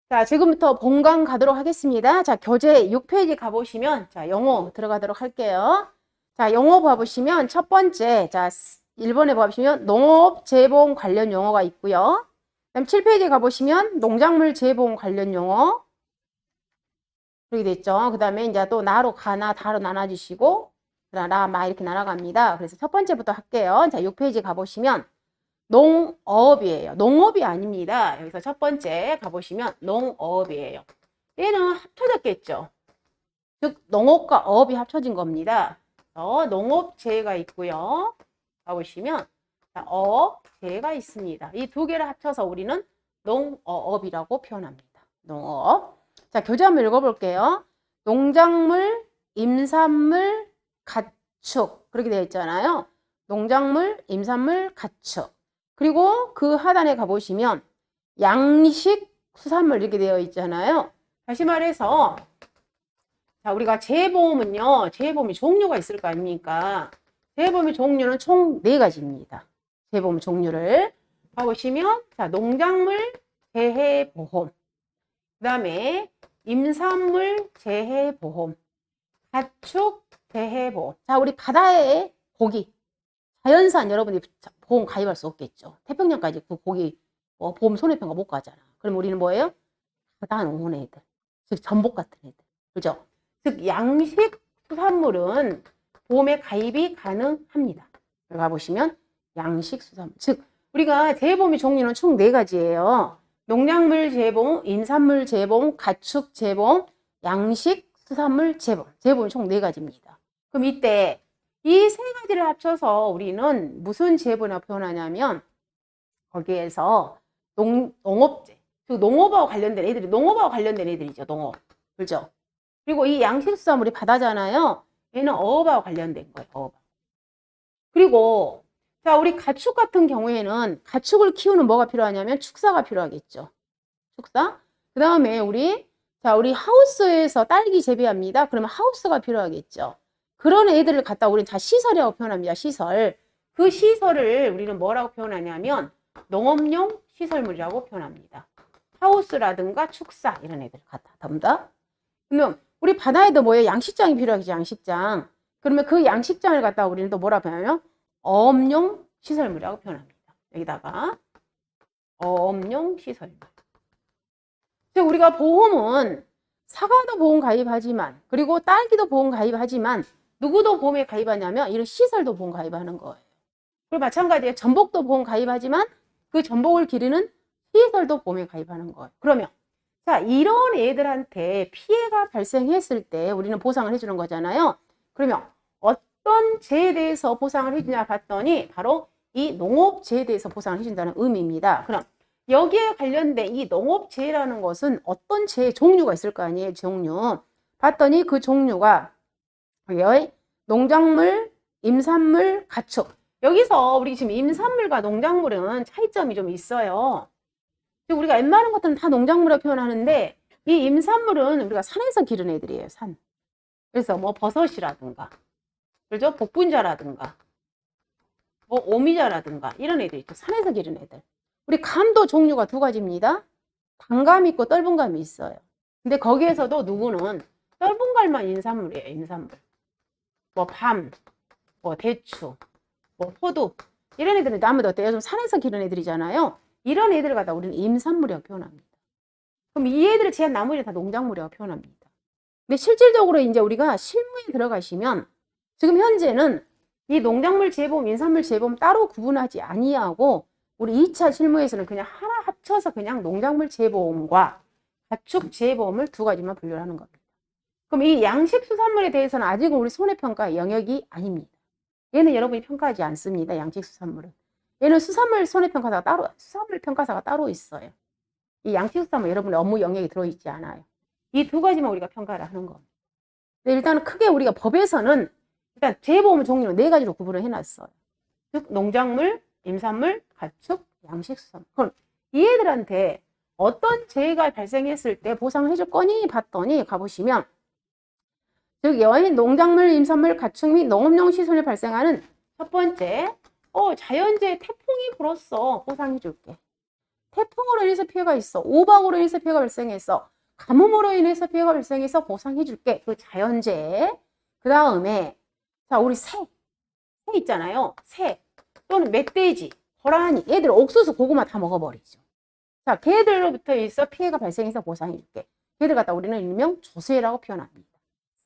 자, 지금부터 본강 가도록 하겠습니다. 자, 교재 6페이지 가보시면, 자, 영어 들어가도록 할게요. 자, 영어 봐보시면, 첫 번째, 자, 1번에 봐보시면, 농업 재봉 관련 용어가 있고요. 그다음 7페이지 가보시면, 농작물 재봉 관련 용어. 그렇게 됐죠. 그 다음에 이제 또 나로 가나, 다로 나눠주시고, 라, 마 이렇게 날아갑니다. 그래서 첫 번째부터 할게요. 자, 6페이지 가보시면, 농업이에요. 농업이 아닙니다. 여기서 첫 번째 가보시면 농업이에요. 얘는 합쳐졌겠죠. 즉 농업과 어업이 합쳐진 겁니다. 농업재가 있고요. 가보시면 어업재가 있습니다. 이 두 개를 합쳐서 우리는 농어업이라고 표현합니다. 농업. 자, 교재 한번 읽어볼게요. 농작물, 임산물, 가축 그렇게 되어 있잖아요. 농작물, 임산물, 가축. 그리고 그 하단에 가보시면 양식, 수산물 이렇게 되어 있잖아요. 다시 말해서 자, 우리가 재보험은요. 재보험이 종류가 있을 거 아닙니까? 재보험의 종류는 총 4가지입니다. 재보험 종류를 봐보시면 자, 농작물 재해보험, 그 다음에 임산물 재해보험, 가축 재해보험. 자, 우리 바다의 고기, 자연산 여러분들이 보험 가입할 수 없겠죠. 태평양까지 그 고기 보험 손해평가 못 가잖아. 그럼 우리는 뭐예요? 바다 농원 애들, 즉 전복 같은 애들, 그죠? 즉 양식 수산물은 보험에 가입이 가능합니다. 여기 가보시면 양식 수산물, 즉 우리가 재보험의 종류는 총 4가지예요. 농작물 재보험, 임산물 재보험, 가축 재보험, 양식 수산물 재보험. 재보험이 총 4가지입니다. 그럼 이때 이 3가지를 합쳐서 우리는 무슨 재보험이라고 표현하냐면 거기에서 농업재, 즉 농업하고 관련된 애들이 농업하고 관련된 애들이죠. 농업, 그렇죠? 그리고 이 양식수산물이 바다잖아요. 얘는 어업하고 관련된 거예요. 어업. 그리고 자, 우리 가축 같은 경우에는 가축을 키우는 뭐가 필요하냐면 축사가 필요하겠죠. 축사. 그 다음에 우리 하우스에서 딸기 재배합니다. 그러면 하우스가 필요하겠죠. 그런 애들을 갖다 우리는 다 시설이라고 표현합니다. 시설. 그 시설을 우리는 뭐라고 표현하냐면 농업용 시설물이라고 표현합니다. 하우스라든가 축사 이런 애들 갖다 담다. 그러면 우리 바다에도 뭐예요? 양식장이 필요하겠죠. 양식장. 그러면 그 양식장을 갖다 우리는 또 뭐라고 표현하냐면 어업용 시설물이라고 표현합니다. 여기다가 어업용 시설물. 즉 우리가 보험은 사과도 보험 가입하지만 그리고 딸기도 보험 가입하지만 누구도 보험에 가입하냐면 이런 시설도 보험 가입하는 거예요. 그리고 마찬가지로 전복도 보험 가입하지만 그 전복을 기르는 시설도 보험에 가입하는 거예요. 그러면 자, 이런 애들한테 피해가 발생했을 때 우리는 보상을 해주는 거잖아요. 그러면 어떤 재에 대해서 보상을 해주냐 봤더니 바로 이 농업재에 대해서 보상을 해준다는 의미입니다. 그럼 여기에 관련된 이 농업재라는 것은 어떤 재의 종류가 있을 거 아니에요. 종류. 봤더니 그 종류가 농작물, 임산물, 가축. 여기서 우리 지금 임산물과 농작물은 차이점이 좀 있어요. 우리가 웬만한 것들은 다 농작물이라고 표현하는데 이 임산물은 우리가 산에서 기른 애들이에요. 산. 그래서 뭐 버섯이라든가, 그렇죠? 복분자라든가, 뭐 오미자라든가 이런 애들 있죠. 산에서 기른 애들. 우리 감도 종류가 2가지입니다. 단감이 있고 떫은 감이 있어요. 근데 거기에서도 누구는 떫은 감만 임산물이에요. 임산물. 뭐 밤, 뭐 대추, 뭐 포도 이런 애들은 나무도 어때요? 좀 산에서 기른 애들이잖아요. 이런 애들을 갖다 우리는 임산물이라고 표현합니다. 그럼 이 애들을 제한 나머지는 다 농작물이라고 표현합니다. 근데 실질적으로 이제 우리가 실무에 들어가시면 지금 현재는 이 농작물 재보험, 임산물 재보험 따로 구분하지 아니하고 우리 2차 실무에서는 그냥 하나 합쳐서 그냥 농작물 재보험과 가축 재보험을 2가지만 분류를 하는 겁니다. 그럼 이 양식 수산물에 대해서는 아직은 우리 손해평가 영역이 아닙니다. 얘는 여러분이 평가하지 않습니다. 양식 수산물은. 얘는 수산물 손해평가사가 따로, 수산물 평가사가 따로 있어요. 이 양식 수산물 여러분의 업무 영역이 들어있지 않아요. 이 2가지만 우리가 평가를 하는 겁니다. 근데 일단은 크게 우리가 법에서는 일단 재보험 종류는 4가지로 구분을 해놨어요. 즉 농작물, 임산물, 가축, 양식 수산물. 그럼 이 애들한테 어떤 재해가 발생했을 때 보상을 해줄 거니 봤더니 가보시면 즉 여인 농작물, 임산물, 가축 및 농업용 시설에 발생하는 첫 번째 자연재해 태풍이 불었어. 보상해줄게. 태풍으로 인해서 피해가 있어. 우박으로 인해서 피해가 발생했어. 가뭄으로 인해서 피해가 발생해서 보상해 줄게. 그 자연재해. 그 다음에 자, 우리 새 있잖아요. 새 또는 멧돼지, 고라니, 얘들 옥수수, 고구마 다 먹어버리죠. 자, 걔들로부터 있어 피해가 발생해서 보상해 줄게. 걔들 갖다 우리는 일명 조수해라고 표현합니다.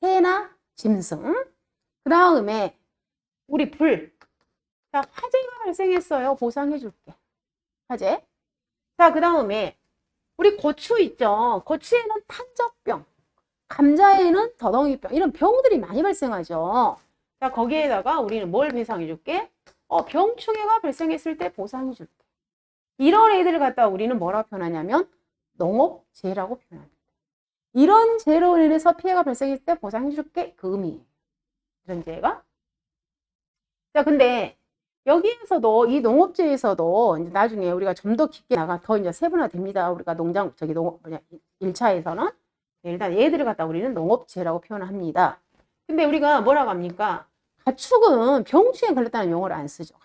새나 짐승. 그 다음에 우리 불. 자, 화재가 발생했어요. 보상해 줄게. 화재. 자, 그 다음에 우리 고추 있죠. 고추에는 탄저병, 감자에는 더덩이병, 이런 병들이 많이 발생하죠. 자, 거기에다가 우리는 뭘 배상해 줄게? 병충해가 발생했을 때 보상해 줄게. 이런 애들을 갖다 우리는 뭐라고 표현하냐면 농업재해라고 표현합니다. 이런 재해로 인해서 피해가 발생했을 때 보상해 줄게. 그 의미예요. 이런 재해가. 자, 근데 여기에서도 이 농업재에서도 이제 나중에 우리가 좀 더 깊게 더 이제 세분화됩니다. 우리가 농장 1차에서는 일단 얘들을 갖다 우리는 농업재해라고 표현합니다. 근데 우리가 뭐라고 합니까? 가축은 병충해에 걸렸다는 용어를 안 쓰죠.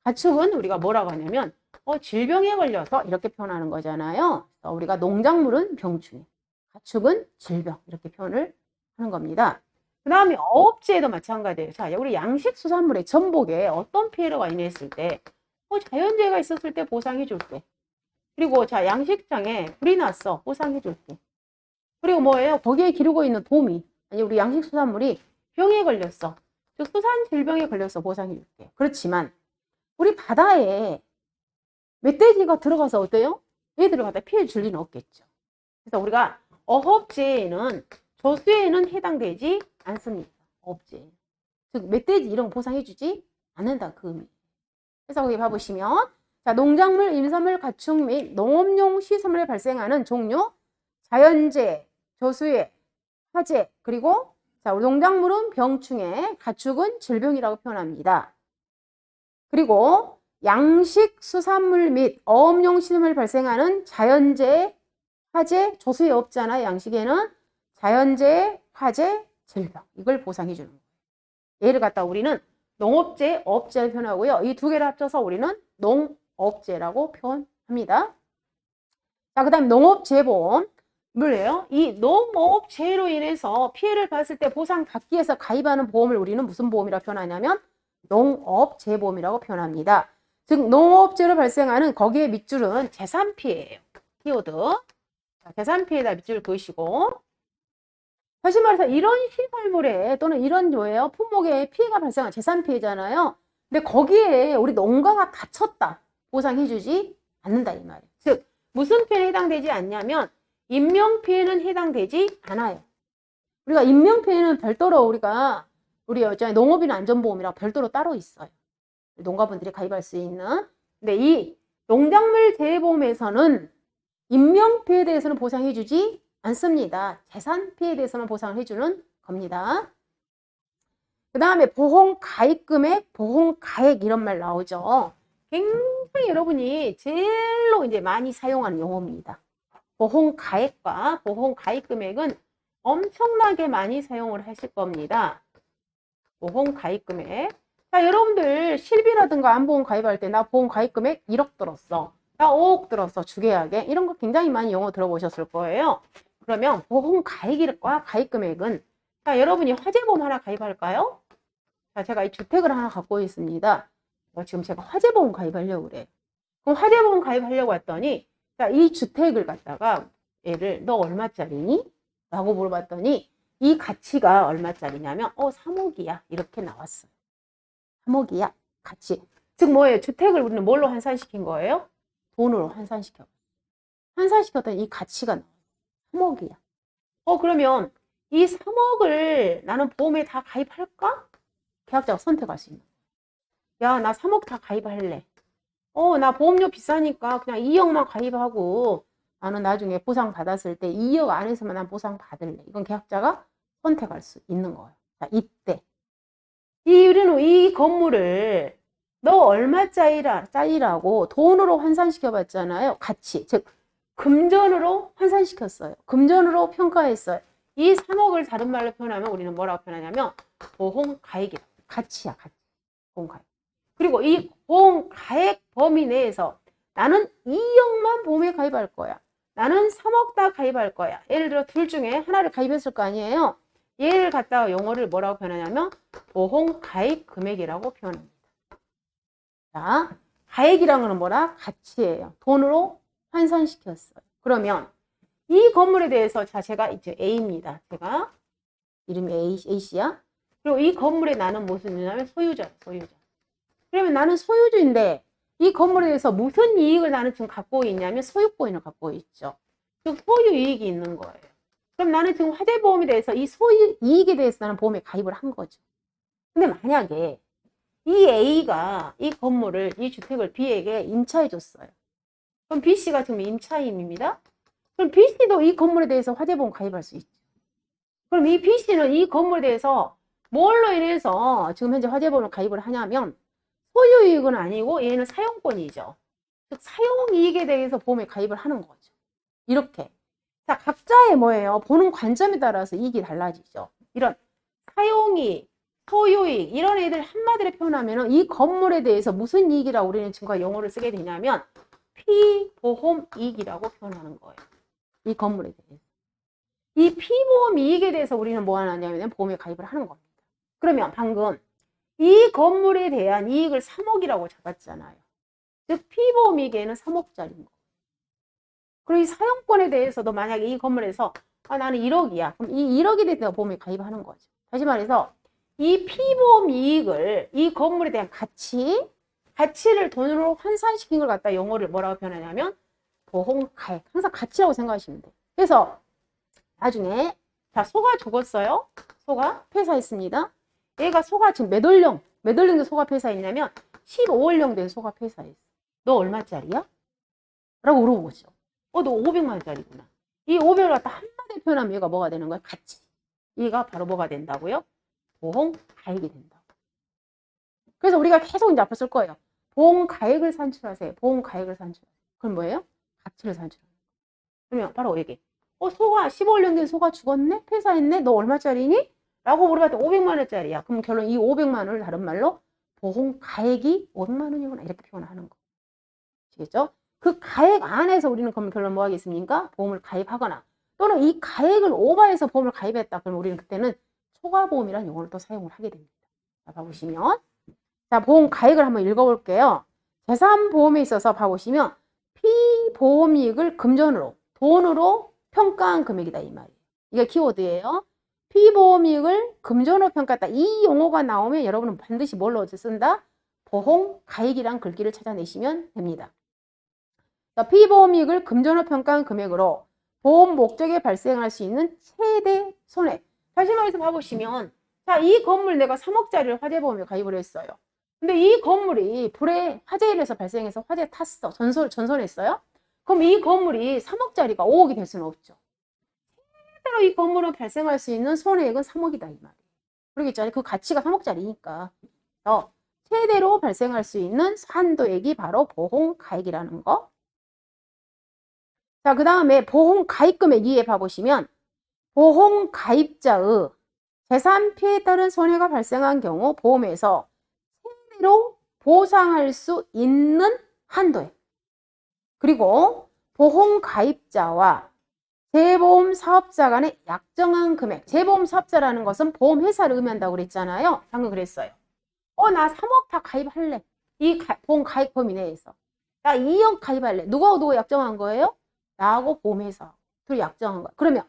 가축은 우리가 뭐라고 하냐면 질병에 걸려서 이렇게 표현하는 거잖아요. 우리가 농작물은 병충해, 가축은 질병 이렇게 표현을 하는 겁니다. 그 다음에 어업재해도 마찬가지예요. 자, 우리 양식수산물의 전복에 어떤 피해가 인했을 때 자연재해가 있었을 때 보상해 줄게. 그리고 자, 양식장에 불이 났어. 보상해 줄게. 그리고 뭐예요? 거기에 기르고 있는 도미, 아니 우리 양식수산물이 병에 걸렸어. 즉 수산질병에 걸려서 보상해 줄게. 그렇지만 우리 바다에 멧돼지가 들어가서 어때요? 얘들을 갖다 피해 줄 리는 없겠죠. 그래서 우리가 어업재해는 조수에는 해당되지 않습니다. 어업재해. 즉 멧돼지 이런 거 보상해 주지 않는다 그 의미. 그래서 거기 봐보시면 자, 농작물, 임산물, 가축 및 농업용 시설물에 발생하는 종류, 자연재해, 조수해, 화재, 그리고 자, 농작물은 병충해, 가축은 질병이라고 표현합니다. 그리고 양식, 수산물 및 어업용 시설물에 발생하는 자연재해, 화재, 조수해 없잖아요. 양식에는 자연재해, 화재, 질병 이걸 보상해 주는 거예요. 얘를 갖다 우리는 농업재해, 어업재해를 표현하고요. 이 두 개를 합쳐서 우리는 농업재해라고 표현합니다. 자, 그 다음에 농업재해보험. 뭐예요? 이 농업재해로 인해서 피해를 봤을 때 보상받기 위해서 가입하는 보험을 우리는 무슨 보험이라고 표현하냐면 농업재해보험이라고 표현합니다. 즉 농업재해로 발생하는 거기에 밑줄은 재산피해예요. 키워드. 자, 재산피해에다 밑줄 그으시고, 다시 말해서 이런 시설물에 또는 이런 뭐예요? 품목에 피해가 발생한 재산피해잖아요. 근데 거기에 우리 농가가 다쳤다. 보상해주지 않는다 이 말이에요. 즉 무슨 피해에 해당되지 않냐면 인명피해는 해당되지 않아요. 우리가 인명피해는 별도로 우리 농업인 안전보험이라고 별도로 따로 있어요. 농가분들이 가입할 수 있는. 근데 이 농작물 재해보험에서는 인명피해에 대해서는 보상해주지 않습니다. 재산피해에 대해서만 보상을 해주는 겁니다. 그 다음에 보험가입금액, 보험가액 이런 말 나오죠. 굉장히 여러분이 제일로 이제 많이 사용하는 용어입니다. 보험가액과 보험가입금액은 엄청나게 많이 사용을 하실 겁니다. 보험가입금액. 자, 여러분들 실비라든가 안보험 가입할 때 나 보험가입금액 1억 들었어. 나 5억 들었어. 주계약에. 이런 거 굉장히 많이 용어 들어보셨을 거예요. 그러면 보험가액과 가입금액은 자, 여러분이 화재보험 하나 가입할까요? 자, 제가 이 주택을 하나 갖고 있습니다. 지금 제가 화재보험 가입하려고 그래. 그럼 화재보험 가입하려고 했더니 자, 이 주택을 갖다가 얘를 너 얼마짜리니? 라고 물어봤더니 이 가치가 얼마짜리냐면 3억이야. 이렇게 나왔어요. 3억이야. 가치. 즉 뭐예요? 주택을 우리는 뭘로 환산시킨 거예요? 돈으로 환산시켜. 환산시켰더니 이 가치가 나와요. 3억이야. 그러면 이 3억을 나는 보험에 다 가입할까? 계약자가 선택할 수 있는 거야. 야, 나 3억 다 가입할래. 나 보험료 비싸니까 그냥 2억만 가입하고 나는 나중에 보상 받았을 때 2억 안에서만 난 보상 받을래. 이건 계약자가 선택할 수 있는 거예요. 자, 이때 우리는 이 건물을 너 얼마짜리라고 돈으로 환산시켜 봤잖아요. 가치. 즉 금전으로 환산시켰어요. 금전으로 평가했어요. 이 3억을 다른 말로 표현하면 우리는 뭐라고 표현하냐면 보험가액이다. 가치야, 가치. 보험가액. 그리고 이 보험가액 범위 내에서 나는 2억만 보험에 가입할 거야. 나는 3억 다 가입할 거야. 예를 들어 둘 중에 하나를 가입했을 거 아니에요. 얘를 갖다가 용어를 뭐라고 표현하냐면 보험 가입 금액이라고 표현합니다. 자, 가액이란 거는 뭐라? 가치예요. 돈으로 환산시켰어요. 그러면 이 건물에 대해서 자, 제가 이제 A입니다. 제가 이름이 A씨야. 그리고 이 건물에 나는 무슨 유냐면 소유자. 그러면 나는 소유주인데 이 건물에 대해서 무슨 이익을 나는 지금 갖고 있냐면 소유권을 갖고 있죠. 즉 소유 이익이 있는 거예요. 그럼 나는 지금 화재보험에 대해서 이 소유 이익에 대해서 나는 보험에 가입을 한 거죠. 근데 만약에 이 A가 이 건물을, 이 주택을 B에게 임차해 줬어요. 그럼 B씨가 지금 임차인입니다. 그럼 B씨도 이 건물에 대해서 화재보험 가입할 수 있죠. 그럼 이 B씨는 이 건물에 대해서 뭘로 인해서 지금 현재 화재보험을 가입을 하냐면 소유이익은 아니고 얘는 사용권이죠. 즉 사용이익에 대해서 보험에 가입을 하는 거죠. 이렇게. 자, 각자의 뭐예요? 보는 관점에 따라서 이익이 달라지죠. 이런 사용이익, 소유이익 이런 애들 한마디로 표현하면 이 건물에 대해서 무슨 이익이라고 우리는 지금과 용어를 쓰게 되냐면 피보험이익이라고 표현하는 거예요. 이 건물에 대해서. 이 피보험 이익에 대해서 우리는 뭐 하냐면 보험에 가입을 하는 겁니다. 그러면 방금 이 건물에 대한 이익을 3억이라고 잡았잖아요. 즉 피보험 이익에는 3억짜리인 거. 그리고 이 사용권에 대해서도 만약에 이 건물에서 나는 1억이야. 그럼 이 1억에 대해서 보험에 가입하는 거죠. 다시 말해서 이 피보험 이익을 이 건물에 대한 가치를 돈으로 환산시킨 걸 갖다 용어를 뭐라고 표현하냐면 보험 가액. 항상 가치라고 생각하시면 돼요. 그래서 나중에 자, 소가 죽었어요. 소가 폐사했습니다. 얘가 소가 지금 몇 월령 소가 폐사했냐면 15월령 된 소가 폐사했어. 너 얼마짜리야? 라고 물어보죠. 너 500만 원짜리구나. 이 500을 갖다 한마디에 표현하면 얘가 뭐가 되는 거야? 가치. 얘가 바로 뭐가 된다고요? 보험 가액이 된다고. 그래서 우리가 계속 이제 앞에 쓸 거예요. 보험 가액을 산출하세요. 보험 가액을 산출하세요. 그럼 뭐예요? 가치를 산출하는 거예요. 그러면 바로 얘기. 소가 15월령 된 소가 죽었네? 폐사했네? 너 얼마짜리니? 라고 물어봤더니 500만 원짜리야. 그럼 결론 이 500만 원을 다른 말로 보험 가액이 500만 원이구나 이렇게 표현하는 거. 아시겠죠? 그 가액 안에서 우리는 그럼 결론 뭐 하겠습니까? 보험을 가입하거나 또는 이 가액을 오버해서 보험을 가입했다. 그럼 우리는 그때는 초과보험이라는 용어를 또 사용을 하게 됩니다. 자, 봐보시면 자, 보험 가액을 한번 읽어볼게요. 재산보험에 있어서 봐보시면 피보험이익을 금전으로 돈으로 평가한 금액이다 이 말이에요. 이게 키워드예요. 피보험이익을 금전으로 평가했다. 이 용어가 나오면 여러분은 반드시 뭘로 쓴다? 보험 가액이란 글귀를 찾아내시면 됩니다. 자, 피보험이익을 금전으로 평가한 금액으로 보험 목적에 발생할 수 있는 최대 손해. 다시 말해서 봐보시면 자, 이 건물 내가 3억짜리를 화재보험에 가입을 했어요. 근데 이 건물이 불에 화재에 인해서 발생해서 화재 탔어. 전손했어요. 그럼 이 건물이 3억짜리가 5억이 될 수는 없죠. 실제로 이 건물은 발생할 수 있는 손해액은 3억이다 이 말이에요. 그러겠죠. 그 가치가 3억짜리니까. 최대로 발생할 수 있는 한도액이 바로 보험 가액이라는 거. 자, 그 다음에 보험 가입금액 2에 봐보시면 보험 가입자의 재산 피해에 따른 손해가 발생한 경우 보험에서 최대로 보상할 수 있는 한도액. 그리고 보험 가입자와 재보험 사업자 간의 약정한 금액. 재보험 사업자라는 것은 보험회사를 의미한다고 그랬잖아요. 방금 그랬어요. 나 3억 다 가입할래. 이 보험 가입 범위 내에서. 나 2억 가입할래. 누가 약정한 거예요? 나하고 보험회사. 둘이 약정한 거야. 그러면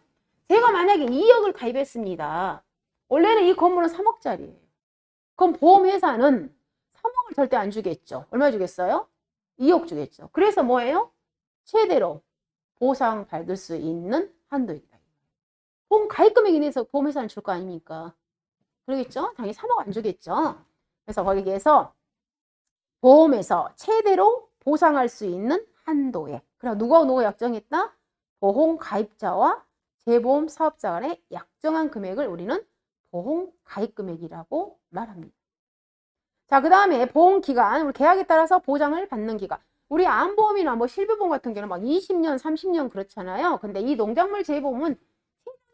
제가 만약에 2억을 가입했습니다. 원래는 이 건물은 3억짜리예요. 그럼 보험회사는 3억을 절대 안 주겠죠. 얼마 주겠어요? 2억 주겠죠. 그래서 뭐예요? 최대로 보상받을 수 있는 한도이다. 보험 가입금액에 대해서 보험회사는 줄 거 아닙니까? 그러겠죠? 당연히 3억 안 주겠죠. 그래서 거기에서 보험에서 최대로 보상할 수 있는 한도액. 그럼 누가 약정했다? 보험 가입자와 재보험 사업자 간의 약정한 금액을 우리는 보험 가입금액이라고 말합니다. 자, 그 다음에 보험기간, 우리 계약에 따라서 보장을 받는 기간. 우리 암보험이나 뭐 실비보험 같은 경우는 막 20년, 30년 그렇잖아요. 근데 이 농작물 재보험은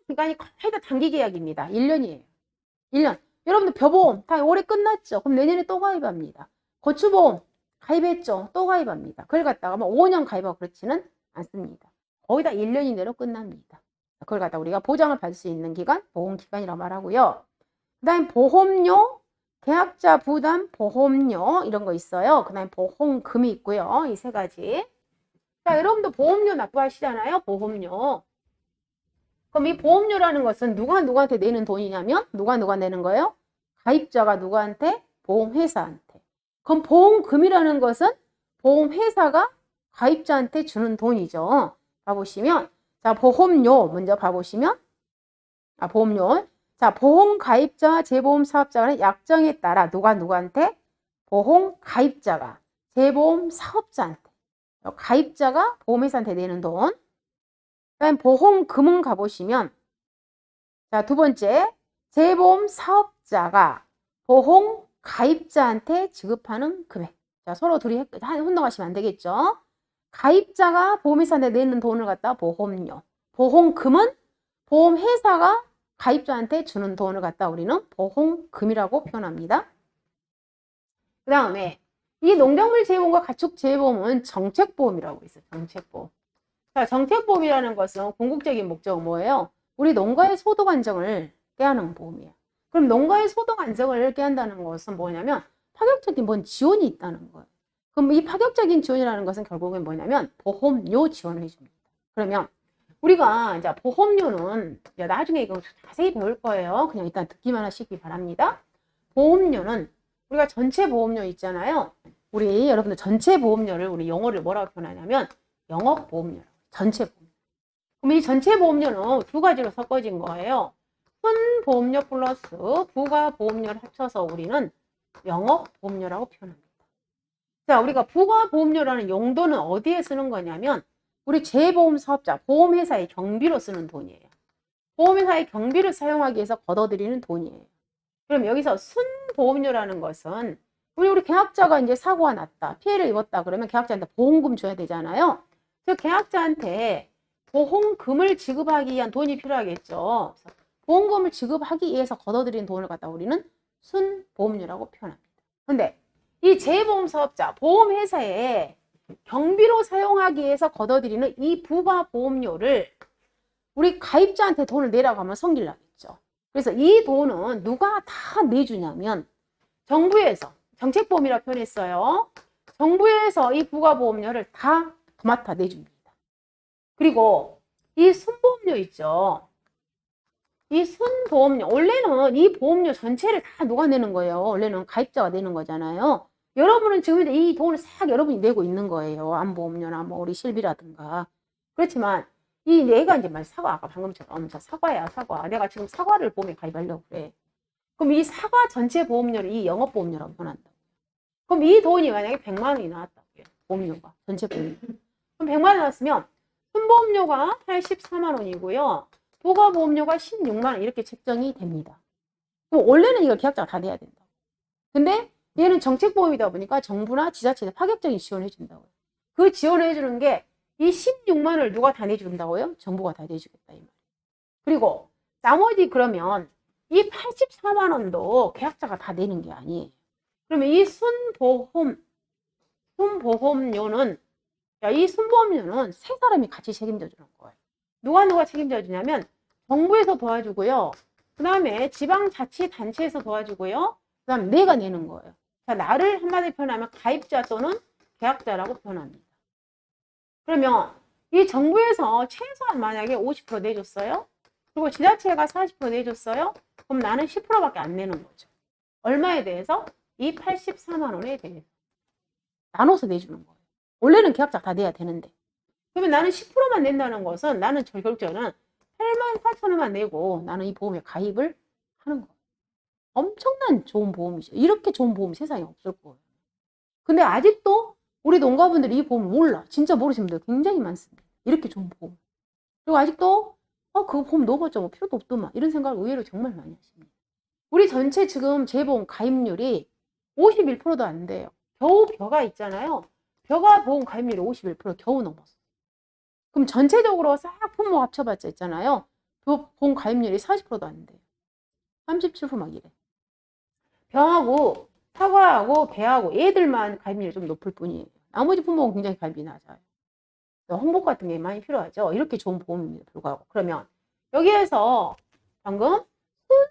기간이 거의 다 단기 계약입니다. 1년이에요. 1년. 여러분들 벼보험 다 올해 끝났죠. 그럼 내년에 또 가입합니다. 고추보험 가입했죠. 또 가입합니다. 그걸 갖다가 뭐 5년 가입하고 그렇지는 않습니다. 거의 다 1년 이내로 끝납니다. 그걸 갖다 우리가 보장을 받을 수 있는 기간, 보험기간이라고 말하고요. 그 다음에 보험료, 계약자 부담 보험료 이런 거 있어요. 그 다음에 보험금이 있고요. 이 세 가지. 자, 여러분도 보험료 납부하시잖아요. 보험료. 그럼 이 보험료라는 것은 누가 누구한테 내는 돈이냐면 누가 내는 거예요? 가입자가 누구한테? 보험회사한테. 그럼 보험금이라는 것은 보험회사가 가입자한테 주는 돈이죠. 봐보시면 자, 보험료 먼저 봐보시면 보험료. 자, 보험가입자, 재보험사업자 간의 약정에 따라 누구한테? 보험가입자가 재보험사업자한테. 가입자가 보험회사한테 내는 돈. 그다음 보험금은 가보시면 자, 두 번째 재보험사업자가 보험가입자한테 지급하는 금액. 자, 서로 둘이 혼동하시면 안 되겠죠. 가입자가 보험회사한테 내는 돈을 갖다 보험료. 보험금은 보험회사가 가입자한테 주는 돈을 갖다 우리는 보험금이라고 표현합니다. 그 다음에 이 농작물 재보험과 가축 재보험은 정책보험이라고 있어요. 정책보험. 자, 정책보험이라는 것은 궁극적인 목적은 뭐예요? 우리 농가의 소득 안정을 꾀하는 보험이에요. 그럼 농가의 소득 안정을 꾀한다는 것은 뭐냐면 파격적인 뭔 지원이 있다는 거예요. 그럼 이 파격적인 지원이라는 것은 결국엔 뭐냐면 보험료 지원을 해줍니다. 그러면 우리가 이제 보험료는 나중에 이거 자세히 배울 거예요. 그냥 일단 듣기만 하시기 바랍니다. 보험료는 우리가 전체 보험료 있잖아요. 우리 여러분들 전체 보험료를 우리 영어를 뭐라고 표현하냐면 영업보험료. 전체 보험료. 그럼 이 전체 보험료는 두 가지로 섞어진 거예요. 순보험료 플러스 부가보험료를 합쳐서 우리는 영업보험료라고 표현합니다. 자, 우리가 부가보험료라는 용도는 어디에 쓰는 거냐면 우리 재보험 사업자, 보험회사의 경비로 쓰는 돈이에요. 보험회사의 경비를 사용하기 위해서 걷어들이는 돈이에요. 그럼 여기서 순보험료라는 것은 우리 계약자가 이제 사고가 났다, 피해를 입었다 그러면 계약자한테 보험금 줘야 되잖아요. 그 계약자한테 보험금을 지급하기 위한 돈이 필요하겠죠. 보험금을 지급하기 위해서 걷어들이는 돈을 갖다 우리는 순보험료라고 표현합니다. 근데 이 재보험 사업자, 보험회사에 경비로 사용하기 위해서 걷어들이는 이 부가보험료를 우리 가입자한테 돈을 내라고 하면 성질나겠죠. 그래서 이 돈은 누가 다 내주냐면 정부에서, 정책보험이라 표현했어요. 정부에서 이 부가보험료를 다 맡아 내줍니다. 그리고 이 순보험료 있죠. 이 순보험료, 원래는 이 보험료 전체를 다 누가 내는 거예요. 원래는 가입자가 내는 거잖아요. 여러분은 지금 이 돈을 싹 여러분이 내고 있는 거예요. 암보험료나 뭐 우리 실비라든가. 그렇지만 이 내가 이제 사과, 아까 방금처럼 사과야, 사과. 내가 지금 사과를 보험에 가입하려고 그래. 그럼 이 사과 전체 보험료를 이 영업보험료라고 표현한다. 그럼 이 돈이 만약에 100만 원이 나왔다고요. 보험료가, 전체 보험료. 그럼 100만 원 나왔으면 순보험료가 84만 원이고요. 부가보험료가 16만 원 이렇게 책정이 됩니다. 그럼 원래는 이거 계약자가 다 내야 된다. 근데 얘는 정책보험이다 보니까 정부나 지자체에서 파격적인 지원을 해준다고요. 그 지원을 해주는 게 이 16만 원을 누가 다 내준다고요? 정부가 다 내주겠다 이 말이에요. 그리고 나머지 그러면 이 84만 원도 계약자가 다 내는 게 아니에요. 그러면 이 순보험료는 이 순보험료는 세 사람이 같이 책임져 주는 거예요. 누가 책임져 주냐면 정부에서 도와주고요. 그 다음에 지방자치단체에서 도와주고요. 그 다음에 내가 내는 거예요. 자, 나를 한마디로 표현하면 가입자 또는 계약자라고 표현합니다. 그러면 이 정부에서 최소한 만약에 50% 내줬어요. 그리고 지자체가 40% 내줬어요. 그럼 나는 10%밖에 안 내는 거죠. 얼마에 대해서? 이 84만 원에 대해서. 나눠서 내주는 거예요. 원래는 계약자 다 내야 되는데. 그러면 나는 10%만 낸다는 것은 나는 결국적으로는 84,000원만 내고 나는 이 보험에 가입을 하는 거예요. 엄청난 좋은 보험이죠. 이렇게 좋은 보험 세상에 없을 거예요. 근데 아직도 우리 농가분들이 이 보험을 몰라. 진짜 모르시는 분들 굉장히 많습니다. 이렇게 좋은 보험. 그리고 아직도 그거 보험 넣어봤자 뭐 필요도 없더만 이런 생각을 의외로 정말 많이 하십니다. 우리 전체 지금 재보험 가입률이 51%도 안 돼요. 겨우 벼가 있잖아요. 벼가 보험 가입률이 51% 겨우 넘었어. 그럼 전체적으로 싹 품목 합쳐봤자 있잖아요. 보험 가입률이 40%도 안 돼요. 37% 막 이래. 벼하고 사과하고 배하고 얘들만 가입률이 좀 높을 뿐이에요. 나머지 품목은 굉장히 가입이 낮아요. 홍보 같은 게 많이 필요하죠. 이렇게 좋은 보험입니다. 불구하고. 그러면 여기에서 방금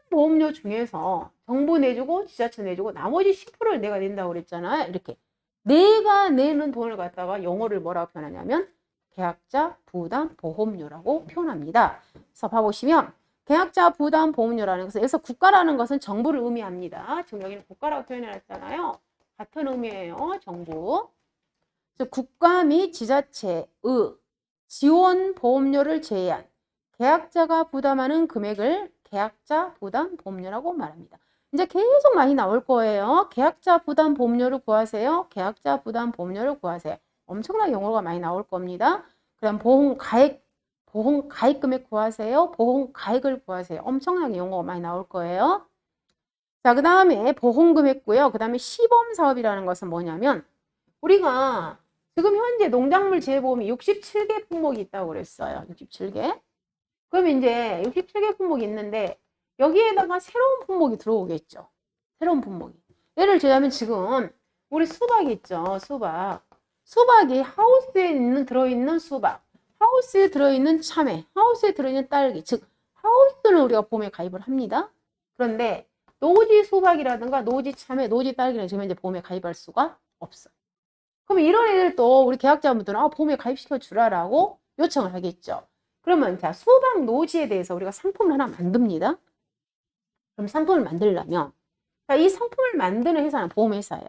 보험료 중에서 정부 내주고 지자체 내주고 나머지 10%를 내가 낸다고 그랬잖아요. 이렇게 내가 내는 돈을 갖다가 영어를 뭐라고 표현하냐면 계약자 부담 보험료라고 표현합니다. 그래서 봐보시면 계약자 부담 보험료라는 것은 여기서 국가라는 것은 정부를 의미합니다. 지금 여기는 국가라고 표현해놨잖아요. 같은 의미예요. 정부. 즉 국가 및 지자체의 지원 보험료를 제외한 계약자가 부담하는 금액을 계약자 부담 보험료라고 말합니다. 이제 계속 많이 나올 거예요. 계약자 부담 보험료를 구하세요. 계약자 부담 보험료를 구하세요. 엄청난 용어가 많이 나올 겁니다. 그럼 보험 가액 금액 구하세요. 보험 가액을 구하세요. 엄청나게 용어가 많이 나올 거예요. 자, 그 다음에 보험 금액고요. 그 다음에 시범 사업이라는 것은 뭐냐면 우리가 지금 현재 농작물 재보험이 67개 품목이 있다고 그랬어요. 67개. 그럼 이제 67개 품목이 있는데 여기에다가 새로운 품목이 들어오겠죠. 새로운 품목이. 예를 들자면 지금 우리 수박이 있죠. 수박이 하우스에 들어있는 수박, 하우스에 들어있는 참외, 하우스에 들어있는 딸기. 즉 하우스는 우리가 보험에 가입을 합니다. 그런데 노지 수박이라든가 노지 참외, 노지 딸기는 지금 현재 보험에 가입할 수가 없어요. 그럼 이런 애들도 우리 계약자분들은 보험에 가입시켜 주라라고 요청을 하겠죠. 그러면 자, 수박 노지에 대해서 우리가 상품을 하나 만듭니다. 그럼 상품을 만들려면 자, 이 상품을 만드는 회사는 보험회사예요.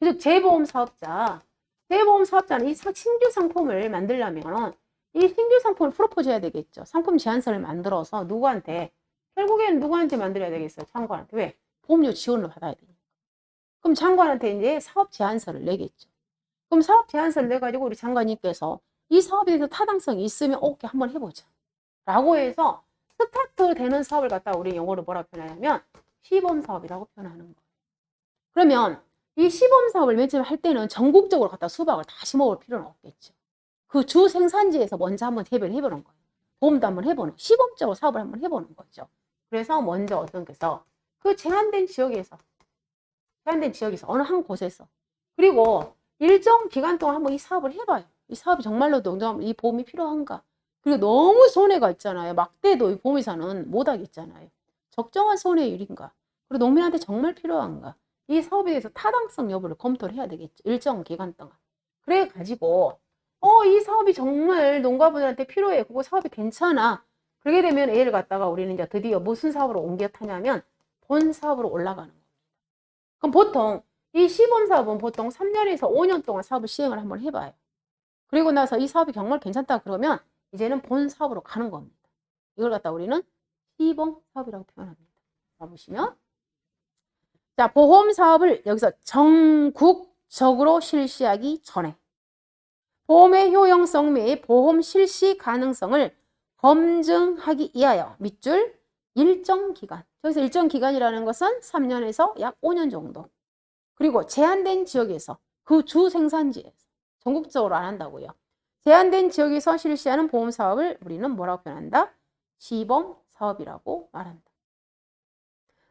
즉 재보험 사업자는 이 신규 상품을 만들려면 이 신규 상품을 프로포즈 해야 되겠죠. 상품 제안서를 만들어서 결국에는 누구한테 만들어야 되겠어요? 장관한테. 왜? 보험료 지원을 받아야 되니까. 그럼 장관한테 이제 사업 제안서를 내겠죠. 그럼 사업 제안서를 내가지고 우리 장관님께서 이 사업에 대해서 타당성이 있으면 오케이 한번 해보자 라고 해서 스타트 되는 사업을 갖다가 우리 영어로 뭐라고 표현하냐면 시범 사업이라고 표현하는 거예요. 그러면 이 시범 사업을 맨 처음에 할 때는 전국적으로 갖다 수박을 다 심어볼 필요는 없겠죠. 그 주 생산지에서 먼저 한번 대비를 해보는 거예요. 보험도 한번 해보는, 시범적으로 사업을 한번 해보는 거죠. 그래서 먼저 어떤 게서 그 제한된 지역에서 어느 한 곳에서 그리고 일정 기간 동안 한번 이 사업을 해봐요. 이 사업이 정말로 이 보험이 필요한가? 그리고 너무 손해가 있잖아요. 막대도 이 보험회사는 못하겠잖아요. 적정한 손해율인가? 그리고 농민한테 정말 필요한가? 이 사업에 대해서 타당성 여부를 검토를 해야 되겠죠. 일정 기간 동안. 그래 가지고 이 사업이 정말 농가분들한테 필요해. 그거 사업이 괜찮아. 그러게 되면 얘를 갖다가 우리는 이제 드디어 무슨 사업으로 옮겨 타냐면 본 사업으로 올라가는 겁니다. 그럼 보통 이 시범 사업은 보통 3년에서 5년 동안 사업을 시행을 한번 해봐요. 그리고 나서 이 사업이 정말 괜찮다 그러면 이제는 본 사업으로 가는 겁니다. 이걸 갖다 우리는 시범 사업이라고 표현합니다. 봐보시면 자, 보험 사업을 여기서 전국적으로 실시하기 전에 보험의 효용성 및 보험 실시 가능성을 검증하기 위하여 밑줄 일정 기간. 여기서 일정 기간이라는 것은 3년에서 약 5년 정도. 그리고 제한된 지역에서 그 주 생산지에서 전국적으로 안 한다고요. 제한된 지역에서 실시하는 보험 사업을 우리는 뭐라고 표현한다? 시범 사업이라고 말한다.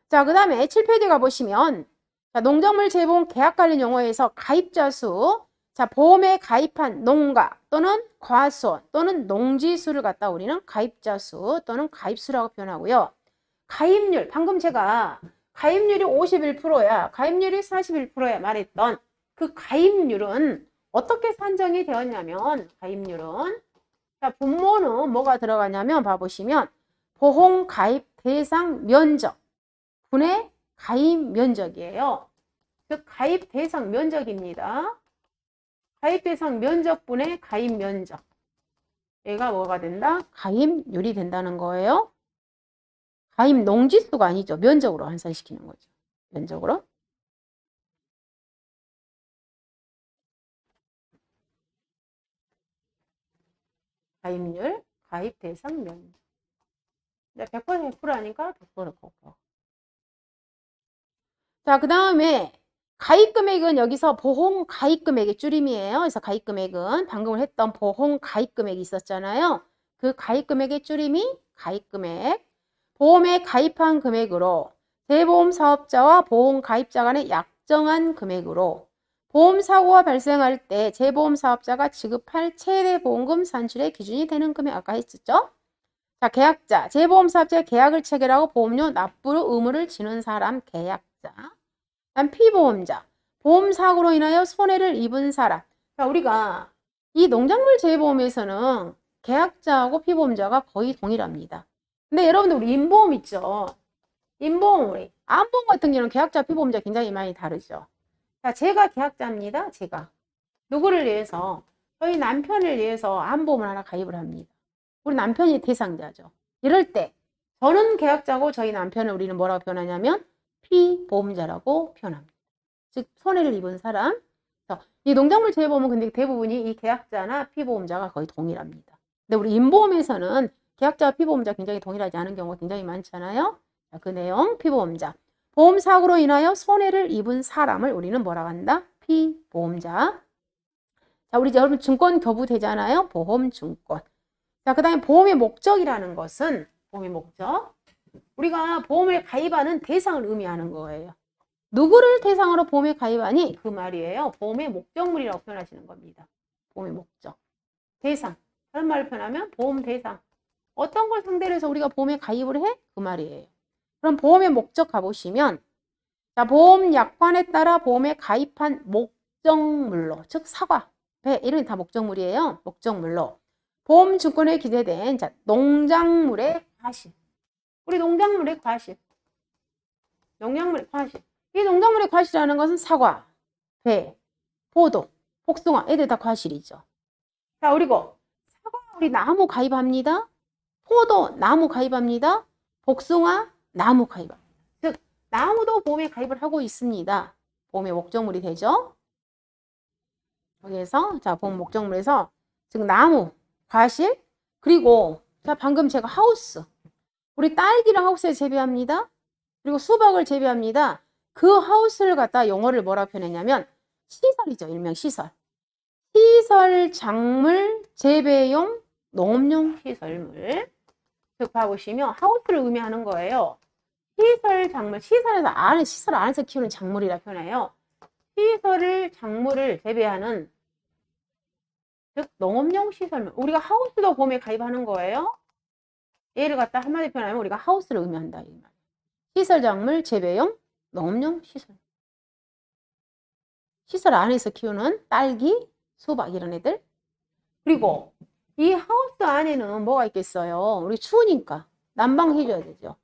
자, 그 다음에 7페이지 가보시면 자, 농작물 재보험 계약 관련 용어에서 가입자 수, 자, 보험에 가입한 농가 또는 과수원 또는 농지수를 갖다 우리는 가입자 수 또는 가입수라고 표현하고요. 가입률, 방금 제가 가입률이 51%야, 가입률이 41%야 말했던 그 가입률은 어떻게 산정이 되었냐면 가입률은 자, 분모는 뭐가 들어가냐면 봐보시면 보험 가입 대상 면적 분의 가입 면적이에요. 즉 가입 대상 면적입니다. 가입 대상 면적분의 가입 면적. 얘가 뭐가 된다? 가입률이 된다는 거예요. 가입 농지수가 아니죠. 면적으로 환산시키는 거죠. 면적으로. 가입률, 가입 대상 면적. 100% 100%니까 100% 100%. 자, 그 다음에 가입 금액은 여기서 보험 가입 금액의 줄임이에요. 그래서 가입 금액은 방금 했던 보험 가입 금액이 있었잖아요. 그 가입 금액의 줄임이 가입 금액. 보험에 가입한 금액으로 대보험 사업자와 보험 가입자 간의 약 적정한 금액으로 보험사고가 발생할 때 재보험사업자가 지급할 최대 보험금 산출의 기준이 되는 금액 아까 했었죠? 자, 계약자, 재보험사업자의 계약을 체결하고 보험료 납부 의무를 지는 사람 계약자. 다음 피보험자, 보험사고로 인하여 손해를 입은 사람. 자, 우리가 이 농작물 재보험에서는 계약자하고 피보험자가 거의 동일합니다. 근데 여러분들 우리 인보험 있죠? 인보험 우리 암보험 같은 경우는 계약자, 피보험자 굉장히 많이 다르죠. 자, 제가 계약자입니다. 제가 누구를 위해서 저희 남편을 위해서 암보험을 하나 가입을 합니다. 우리 남편이 대상자죠. 이럴 때 저는 계약자고 저희 남편을 우리는 뭐라고 표현하냐면 피보험자라고 표현합니다. 즉 손해를 입은 사람. 이 농작물 재보험은 근데 대부분이 이 계약자나 피보험자가 거의 동일합니다. 근데 우리 인보험에서는 계약자와 피보험자 굉장히 동일하지 않은 경우가 굉장히 많잖아요. 자, 그 내용 피보험자. 보험사고로 인하여 손해를 입은 사람을 우리는 뭐라고 한다? 피보험자. 자, 우리 여러분 증권 교부되잖아요. 보험증권. 자, 그 다음에 보험의 목적이라는 것은 보험의 목적. 우리가 보험을 가입하는 대상을 의미하는 거예요. 누구를 대상으로 보험에 가입하니? 그 말이에요. 보험의 목적물이라고 표현하시는 겁니다. 보험의 목적. 대상. 다른 말로 표현하면 보험 대상. 어떤 걸 상대로 해서 우리가 보험에 가입을 해? 그 말이에요. 그럼 보험의 목적 가보시면 자, 보험 약관에 따라 보험에 가입한 목적물로 즉 사과, 배 이런 게 다 목적물이에요. 목적물로 보험증권에 기재된 자, 농작물의 과실. 우리 농작물의 과실. 농작물의 과실. 이 농작물의 과실이라는 것은 사과, 배, 포도, 복숭아 애들 다 과실이죠. 자, 그리고 사과 우리 나무 가입합니다. 포도 나무 가입합니다. 복숭아 나무 가입합니다. 즉 나무도 보험에 가입을 하고 있습니다. 보험의 목적물이 되죠. 여기에서 자 보험 목적물에서 즉 나무, 과실 그리고 자 방금 제가 하우스 우리 딸기를 하우스에 재배합니다. 그리고 수박을 재배합니다. 그 하우스를 갖다 영어를 뭐라고 표현했냐면 시설이죠. 일명 시설. 시설 작물 재배용 농업용 시설물. 즉 봐보시면 하우스를 의미하는 거예요. 시설 작물, 시설 안에서 키우는 작물이라 표현해요. 시설을 작물을 재배하는 즉 농업용 시설물. 우리가 하우스도 보험에 가입하는 거예요. 얘를 갖다 한마디 표현하면 우리가 하우스를 의미한다. 이 말. 시설 작물 재배용 농업용 시설. 시설 안에서 키우는 딸기, 수박 이런 애들. 그리고 이 하우스 안에는 뭐가 있겠어요? 우리 추우니까 난방 해줘야 되죠.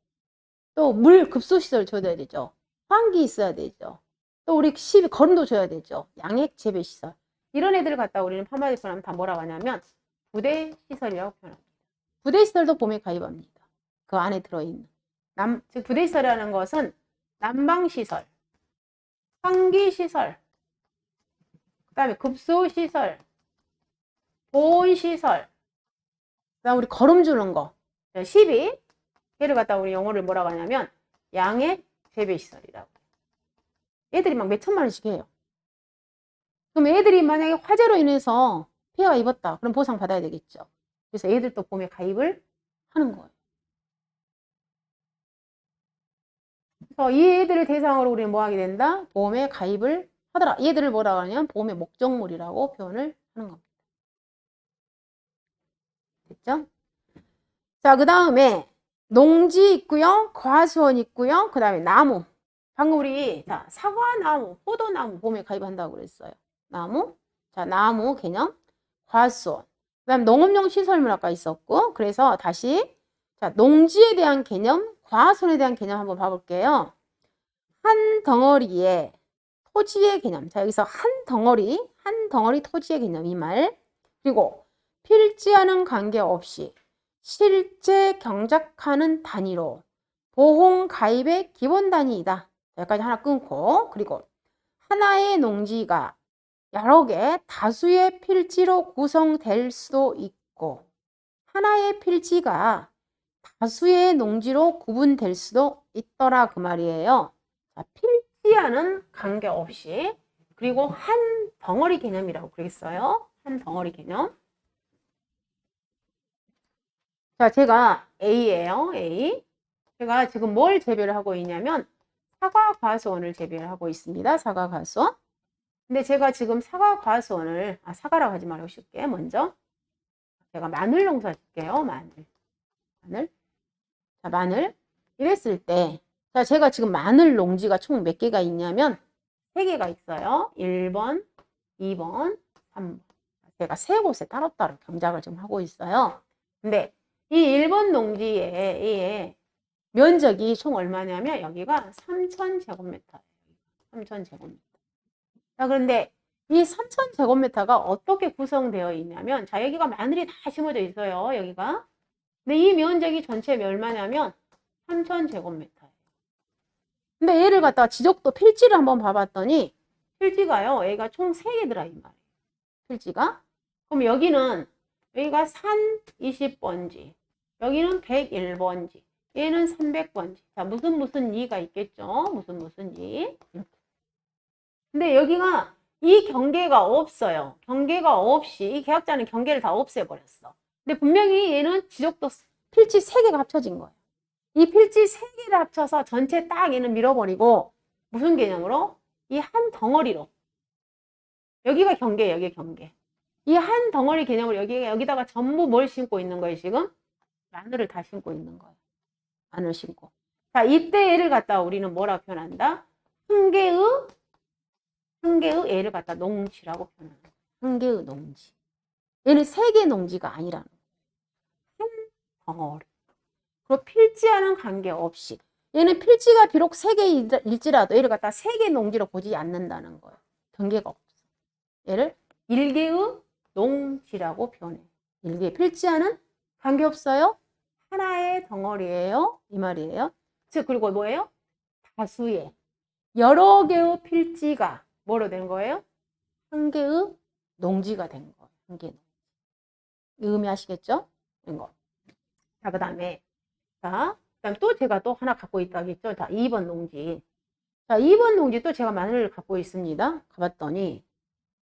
또 물 급수시설 줘야 되죠. 환기 있어야 되죠. 또 우리 거름도 줘야 되죠. 양액 재배시설. 이런 애들을 갖다 우리는 한마디 표현하면 다 뭐라고 하냐면 부대시설이라고 표현합니다. 부대시설도 보험에 가입합니다. 그 안에 들어있는. 즉 부대시설이라는 것은 난방시설, 환기시설, 그 다음에 급수시설, 보온시설, 그 다음 우리 거름 주는 거 12. 얘를 갖다 우리 영어를 뭐라고 하냐면 양액 재배시설이라고. 애들이 막 몇천만 원씩 해요. 그럼 애들이 만약에 화재로 인해서 피해가 입었다. 그럼 보상 받아야 되겠죠. 그래서 애들도 보험에 가입을 하는 거예요. 그래서 이 애들을 대상으로 우리는 뭐 하게 된다? 보험에 가입을 하더라. 얘들을 뭐라고 하냐면 보험의 목적물이라고 표현을 하는 겁니다. 됐죠? 자, 그 다음에 농지 있고요. 과수원 있고요. 그 다음에 나무. 방금 우리 자, 사과나무, 포도나무 보험에 가입한다고 그랬어요. 나무. 자, 나무 개념. 과수원. 그 다음 농업용 시설물 아까 있었고 그래서 다시 자, 농지에 대한 개념, 과수원에 대한 개념 한번 봐볼게요. 한 덩어리에 토지의 개념. 자, 여기서 한 덩어리 토지의 개념 이 말. 그리고 필지와는 관계없이 실제 경작하는 단위로 보험 가입의 기본 단위이다. 여기까지 하나 끊고 그리고 하나의 농지가 여러 개 다수의 필지로 구성될 수도 있고 하나의 필지가 다수의 농지로 구분될 수도 있더라 그 말이에요. 자, 필지와는 관계없이 그리고 한 덩어리 개념이라고 그랬어요. 한 덩어리 개념. 자, 제가 A예요. A. 제가 지금 뭘 재배를 하고 있냐면 사과 과수원을 재배를 하고 있습니다. 사과 과수원. 근데 제가 지금 사과 과수원을, 사과라고 하지 말고 쉽게 먼저 제가 마늘 농사 줄게요. 마늘. 자, 마늘. 이랬을 때, 자, 제가 지금 마늘 농지가 총 몇 개가 있냐면 3개가 있어요. 1번, 2번, 3번. 제가 3곳에 따로따로 경작을 좀 하고 있어요. 근데 이 1번 농지의 면적이 총 얼마냐면 여기가 3,000제곱미터예요. 3,000제곱미터. 자, 그런데 이 3,000제곱미터가 어떻게 구성되어 있냐면, 자, 여기가 마늘이 다 심어져 있어요. 여기가. 근데 이 면적이 전체 얼마냐면 3,000제곱미터예요. 근데 얘를 갖다가 지적도 필지를 한번 봐봤더니 필지가요. 여기가 총 3개 들어있 말이에요. 필지가. 그럼 여기가 산 20번지. 여기는 101번지. 얘는 300번지. 자, 무슨 이가 있겠죠? 무슨 이. 근데 여기가 이 경계가 없어요. 경계가 없이 이 계약자는 경계를 다 없애버렸어. 근데 분명히 얘는 지적도 필지 3개가 합쳐진 거예요. 이 필지 3개를 합쳐서 전체 딱 얘는 밀어버리고 무슨 개념으로? 이 한 덩어리로. 여기가 경계예요. 여기 경계. 이 한 덩어리 개념으로 여기다가 전부 뭘 심고 있는 거예요, 지금? 마늘을 다 심고 있는 거예요. 마늘 심고. 자, 이때 얘를 갖다가 우리는 뭐라고 표현한다? 한 개의 얘를 갖다 농지라고 표현하는 거예요. 한 개의 농지. 얘는 3개 농지가 아니라는 거예요. 한 덩어리. 그리고 필지와는 관계없이. 얘는 필지가 비록 3개일지라도 얘를 갖다 3개 농지로 보지 않는다는 거예요. 경계가 없어. 얘를 1개의 농지라고 표현해요. 1개 필지와는 관계없어요. 하나의 덩어리예요. 이 말이에요. 즉, 그리고 뭐예요? 다수의 여러 개의 필지가 뭐로 된 거예요? 한 개의 농지가 된 거예요. 한 개의 농지. 의미하시겠죠? 이거. 자, 그 다음에 또 제가 또 하나 갖고 있다겠죠? 자, 2번 농지. 자, 2번 농지 또 제가 마늘을 갖고 있습니다. 가봤더니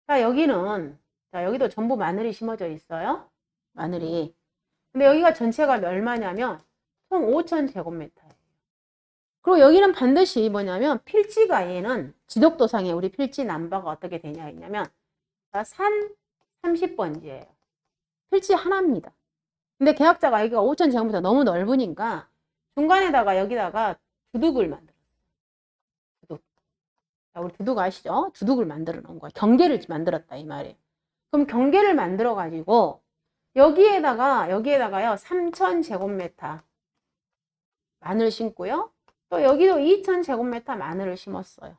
자, 여기도 전부 마늘이 심어져 있어요. 마늘이. 근데 여기가 전체가 얼마냐면 총 5,000제곱미터예요. 그리고 여기는 반드시 뭐냐면 필지가 얘는 지적도상에 우리 필지 남바가 어떻게 되냐 했냐면 산 30번지예요. 필지 하나입니다. 근데 계약자가 여기가 5,000제곱미터 너무 넓으니까 중간에다가 여기다가 두둑을 만들었어요. 두둑. 자, 우리 두둑 아시죠? 두둑을 만들어 놓은 거야. 경계를 만들었다 이 말이에요. 그럼 경계를 만들어 가지고 여기에다가요 3,000제곱미터 마늘 심고요. 또 여기도 2,000제곱미터 마늘을 심었어요.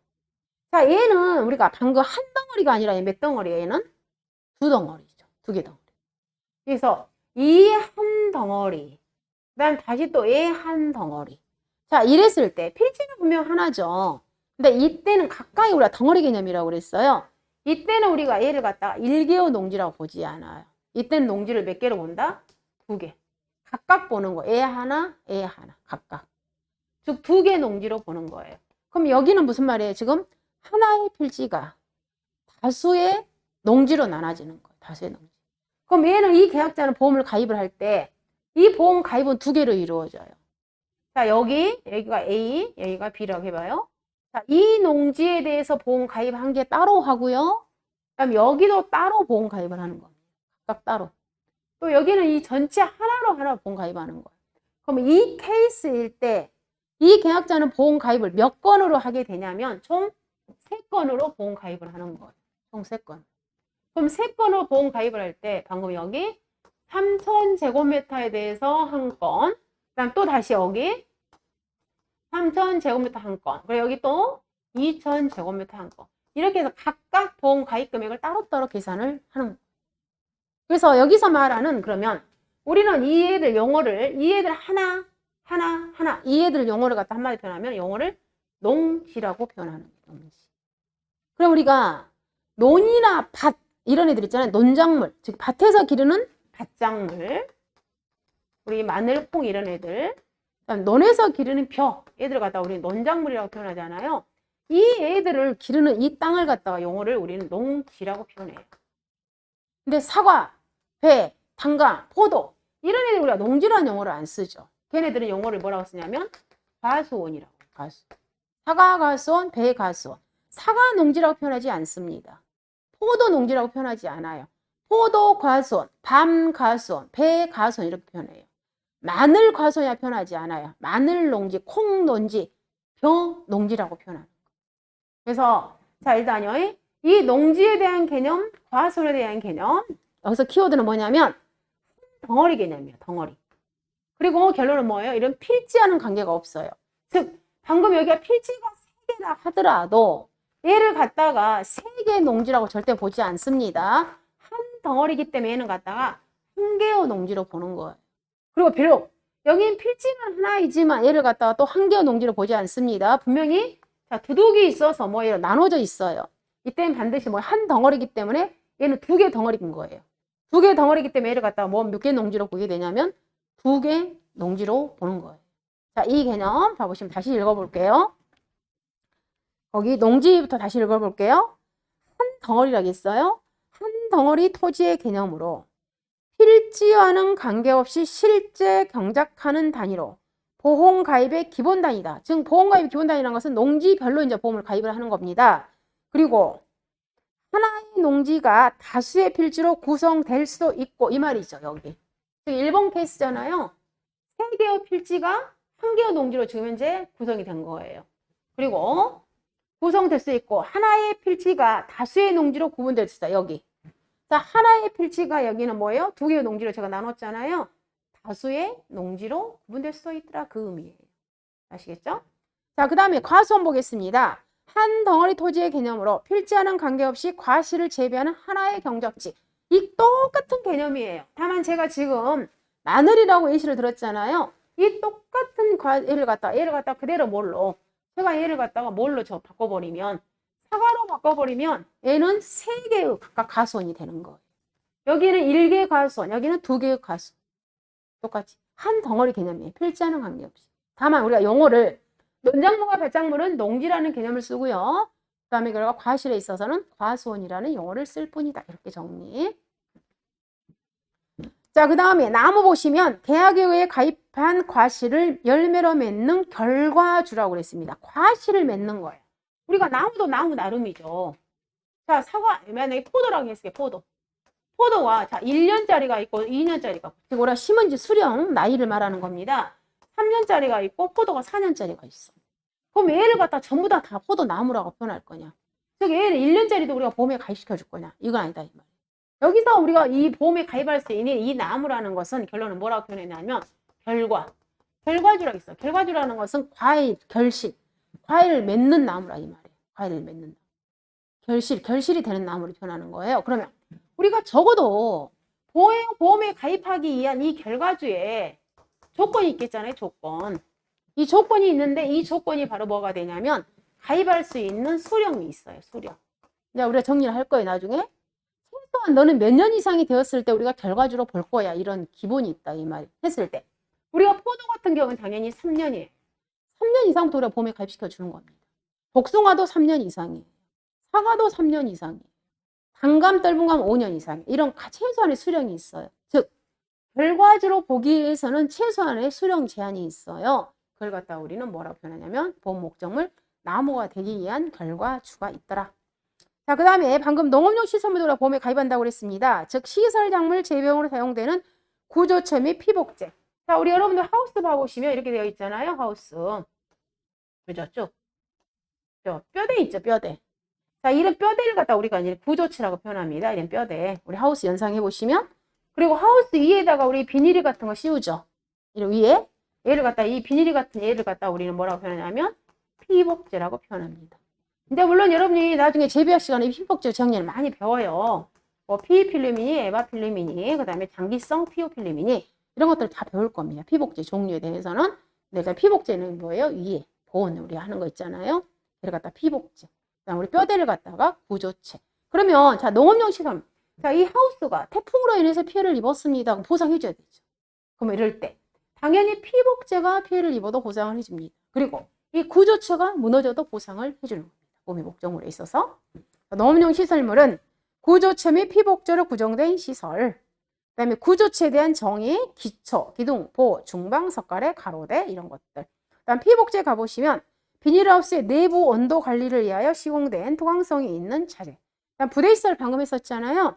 자, 얘는 우리가 방금 한 덩어리가 아니라 몇 덩어리예요? 얘는 2덩어리죠. 2개 덩어리. 그래서 이 한 덩어리, 그 다음 다시 또 얘 한 덩어리. 자, 이랬을 때 필지는 분명 하나죠. 근데 이때는 가까이 우리가 덩어리 개념이라고 그랬어요. 이때는 우리가 얘를 갖다가 1개의 농지라고 보지 않아요. 이때는 농지를 몇 개로 본다? 2개. 각각 보는 거. 얘 하나, 각각. 즉 2개 농지로 보는 거예요. 그럼 여기는 무슨 말이에요? 지금 하나의 필지가 다수의 농지로 나눠지는 거예요. 다수의 농지. 그럼 얘는 이 계약자는 보험을 가입을 할 때 이 보험 가입은 2개로 이루어져요. 자, 여기가 A, 여기가 B라고 해봐요. 자, 이 농지에 대해서 보험 가입 한 개 따로 하고요. 그다음 여기도 따로 보험 가입을 하는 겁니다. 각각 따로. 또 여기는 이 전체 하나 보험 가입하는 거예요. 그럼 이 케이스일 때 이 계약자는 보험 가입을 몇 건으로 하게 되냐면 총 3건으로 보험 가입을 하는 거예요. 총 3건. 그럼 3건으로 보험 가입을 할 때 방금 여기 3,000제곱미터에 대해서 한 건, 그 다음 또 다시 여기 3,000제곱미터 한 건, 그리고 여기 또 2,000제곱미터 한 건. 이렇게 해서 각각 보험 가입 금액을 따로따로 계산을 하는 거예요. 그래서 여기서 말하는 그러면 우리는 이 애들 하나 이 애들 용어를 갖다 한마디 표현하면 용어를 농지라고 표현하는 거예요. 농지. 그럼 우리가 논이나 밭 이런 애들 있잖아요. 논작물, 즉 밭에서 기르는 밭작물, 우리 마늘, 콩 이런 애들, 그다음 논에서 기르는 벼 애들 갖다가 우리는 논작물이라고 표현하잖아요. 이 애들을 기르는 이 땅을 갖다가 용어를 우리는 농지라고 표현해요. 근데 사과, 배, 단감, 포도 이런 애들 우리가 농지라는 용어를 안 쓰죠. 걔네들은 용어를 뭐라고 쓰냐면 과수원이라고. 과수. 사과가수원, 배가수원. 사과농지라고 표현하지 않습니다. 포도농지라고 표현하지 않아요. 포도과수원, 밤가수원, 배가수원 이렇게 표현해요. 마늘과수원이라 표현하지 않아요. 마늘농지, 콩농지, 벼농지라고 표현하는 거예요. 그래서 자 일단요. 이 농지에 대한 개념, 과수원에 대한 개념. 여기서 키워드는 뭐냐면 덩어리 개념이에요. 덩어리. 그리고 결론은 뭐예요? 이런 필지와는 관계가 없어요. 즉 방금 여기가 필지가 3개라 하더라도 얘를 갖다가 3개의 농지라고 절대 보지 않습니다. 한 덩어리이기 때문에 얘는 갖다가 한 개의 농지로 보는 거예요. 그리고 비록 여긴 필지는 하나이지만 얘를 갖다가 또 한 개의 농지로 보지 않습니다. 분명히 자, 두둑이 있어서 뭐 이런 나눠져 있어요. 이때는 반드시 뭐 한 덩어리이기 때문에 얘는 2개 덩어리인 거예요. 2개 덩어리이기 때문에 얘를 갖다가 뭐 몇 개 농지로 보게 되냐면 2개 농지로 보는 거예요. 자, 이 개념 봐보시면 다시 읽어볼게요. 거기 농지부터 다시 읽어볼게요. 한 덩어리라고 했어요. 한 덩어리 토지의 개념으로 필지와는 관계없이 실제 경작하는 단위로 보험가입의 기본 단위다. 즉 보험가입의 기본 단위라는 것은 농지별로 이제 보험을 가입을 하는 겁니다. 그리고 하나의 농지가 다수의 필지로 구성될 수도 있고 이 말이죠. 여기. 즉 1번 케이스잖아요. 3개의 필지가 한 개의 농지로 지금 현재 구성이 된 거예요. 그리고 구성될 수 있고 하나의 필지가 다수의 농지로 구분될 수 있다. 여기. 자, 하나의 필지가 여기는 뭐예요? 2개의 농지로 제가 나눴잖아요. 다수의 농지로 구분될 수도 있더라. 그 의미예요. 아시겠죠? 자, 그 다음에 과수원 보겠습니다. 한 덩어리 토지의 개념으로 필지와는 관계없이 과실을 재배하는 하나의 경작지. 이 똑같은 개념이에요. 다만 제가 지금 마늘이라고 예시를 들었잖아요. 이 똑같은 얘를 갖다가 그대로 뭘로? 제가 얘를 갖다가 뭘로 저 바꿔버리면 사과로 바꿔버리면 얘는 3개의 각각 가수원이 되는 거예요. 여기는 1개의 가수원, 여기는 2개의 가수원. 똑같이 한 덩어리 개념이에요. 필지와는 관계없이. 다만 우리가 용어를 논작물과 배작물은 농지라는 개념을 쓰고요. 그 다음에 결과 과실에 있어서는 과수원이라는 용어를 쓸 뿐이다. 이렇게 정리. 자, 그 다음에 나무 보시면 계약에 의해 가입한 과실을 열매로 맺는 결과주라고 그랬습니다. 과실을 맺는 거예요. 우리가 나무도 나무 나름이죠. 자, 사과, 만약에 포도라고 했을게요. 포도. 포도가 자 1년짜리가 있고 2년짜리가 있고 우리가 심은 지 수령 나이를 말하는 겁니다. 3년짜리가 있고 포도가 4년짜리가 있어. 그럼 얘를 갖다 전부 다 포도 나무라고 표현할 거냐? 즉 얘를 1년짜리도 우리가 보험에 가입시켜 줄 거냐? 이건 아니다 이 말이에요. 여기서 우리가 이 보험에 가입할 수 있는 이 나무라는 것은 결론은 뭐라고 표현했냐면 결과주라고 있어. 결과주라는 것은 과일, 결실, 과일을 맺는 나무라 이 말이에요. 과일을 맺는 나무. 결실이 되는 나무를 표현하는 거예요. 그러면 우리가 적어도 보험에 가입하기 위한 이 결과주에 조건이 있겠잖아요. 조건. 이 조건이 있는데 이 조건이 바로 뭐가 되냐면 가입할 수 있는 수령이 있어요. 수령. 이제 우리가 정리를 할 거예요. 나중에. 최소한 너는 몇 년 이상이 되었을 때 우리가 결과주로 볼 거야. 이런 기본이 있다. 이 말 했을 때. 우리가 포도 같은 경우는 당연히 3년이에요. 3년 이상부터 우리가 보험에 가입시켜 주는 겁니다. 복숭아도 3년 이상이에요. 사과도 3년 이상이에요. 단감, 떫은감 5년 이상. 이런 최소한의 수령이 있어요. 즉 결과주로 보기 위해서는 최소한의 수령 제한이 있어요. 그걸 갖다 우리는 뭐라고 표현하냐면 보험 목적물 나무가 되기 위한 결과주가 있더라. 자, 그 다음에 방금 농업용 시설물도 우리가 보험에 가입한다고 그랬습니다. 즉 시설작물 재배용으로 사용되는 구조체 및 피복제. 자, 우리 여러분들 하우스 봐보시면 이렇게 되어 있잖아요. 하우스. 그죠? 쭉. 뼈대 있죠. 뼈대. 자, 이런 뼈대를 갖다 우리가 이제 구조체라고 표현합니다. 이런 뼈대. 우리 하우스 연상해 보시면. 그리고 하우스 위에다가 우리 비닐이 같은 거 씌우죠. 이런 위에. 얘를 갖다 이 비닐이 같은 얘를 갖다 우리는 뭐라고 표현하냐면 피복제라고 표현합니다. 근데 물론 여러분이 나중에 재배학 시간에 피복제 정리를 많이 배워요. 뭐 피필루미니, 에바필루미니, 그 다음에 장기성 피오필루미니 이런 것들 다 배울 겁니다. 피복제 종류에 대해서는. 내가 피복제는 뭐예요? 위에 보온 우리가 하는 거 있잖아요. 얘를 갖다 피복제. 그다음 우리 뼈대를 갖다가 구조체. 그러면 자 농업용 시설. 자, 이 하우스가 태풍으로 인해서 피해를 입었습니다. 보상해 줘야 되죠. 그럼 이럴 때 당연히 피복제가 피해를 입어도 보상을 해줍니다. 그리고 이 구조체가 무너져도 보상을 해주는 겁니다. 보험의 목적물에 있어서. 농업용 시설물은 구조체 및 피복제로 구성된 시설. 그 다음에 구조체에 대한 정의, 기초, 기둥, 보, 중방, 석가래, 가로대 이런 것들. 그 다음 피복제 가보시면 비닐하우스의 내부 온도 관리를 위하여 시공된 토광성이 있는 자재. 부대시설 방금 했었잖아요.